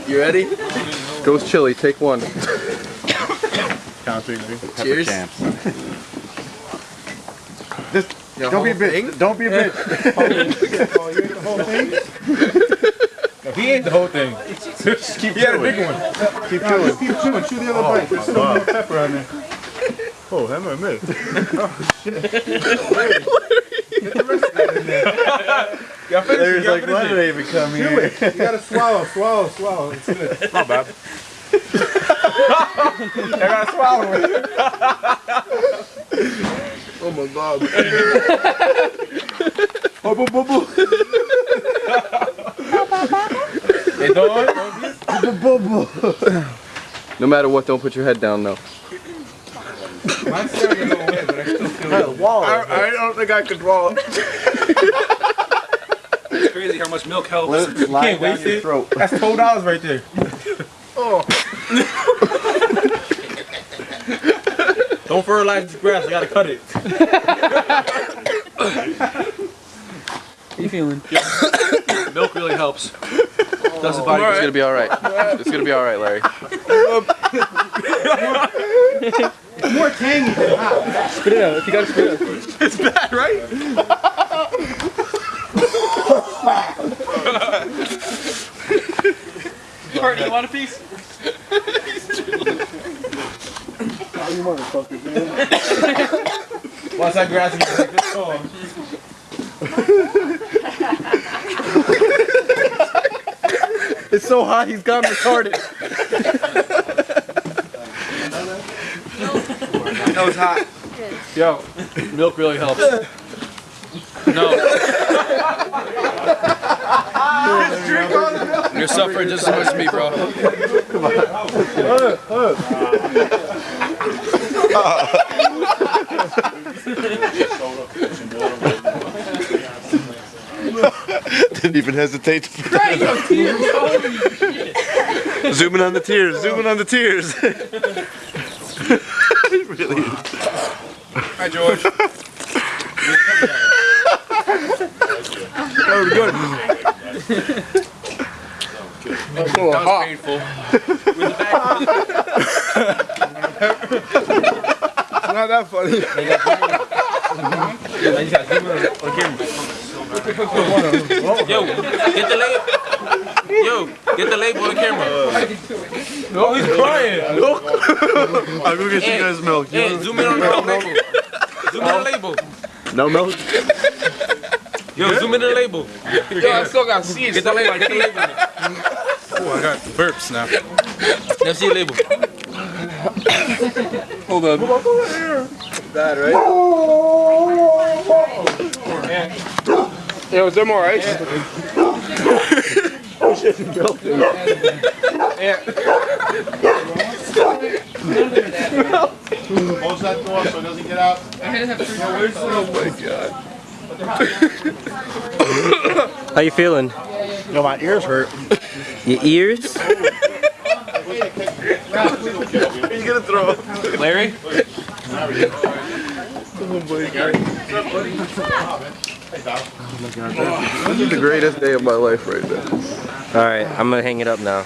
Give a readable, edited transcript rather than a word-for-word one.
You ready? Ghost chili, take one. Count 3, Cheers. Just don't be a bitch. Don't be a bitch. Oh, you ate the whole thing? No, he ate the whole thing. Just keep He had a chewing. big one. Keep chewing. Keep chewing. Chew the other bite. There's still more pepper on there. Oh, that might miss. Oh, shit. Get the rest of that in there. Larry's like, why did I even come here? Chew it. You gotta swallow. It's good. Not bad. I gotta swallow it. Oh my god. Hey, dog. No matter what, don't put your head down, though. Mine's staring a little way, but I still feel it. I don't think I could swallow. It's crazy how much milk helps. Let it slide Can't down waste your it. throat. That's $12 right there. Oh. Don't fertilize this grass. I gotta cut it. How you feeling? Milk really helps. Does the body. It's gonna be alright. It's gonna be alright, Larry. It's more tangy than hot. Spit it out. If you gotta spit it out. It's bad, right? Martin, you want a piece? You motherfuckers, man. Once that grass gets like this tall. It's so hot, he's gone retarded. That was hot. Yo, milk really helps. No. You're suffering just as much as me, bro. Didn't even hesitate to put that. Zooming on the tears. Zooming on the tears. Really. Hi, George. That was good. That was painful. It's not that funny. Yo, get the label. Yo, get the label on the camera. No, he's crying. I'll go get you guys milk. Hey, zoom in on the label. Zoom in on the label. No milk? Yo, zoom in on the label. Yo, I still gotta see it. Get the label. Get the label. Oh, I got burps now. Let's see the label. Hold on. Bad, right? Yo, is there more ice? Close that door so it doesn't get out. Oh my god. How you feeling? Yo, my ears hurt. Your ears? He's gonna throw up. Larry? This is the greatest day of my life right now. Alright, I'm gonna hang it up now.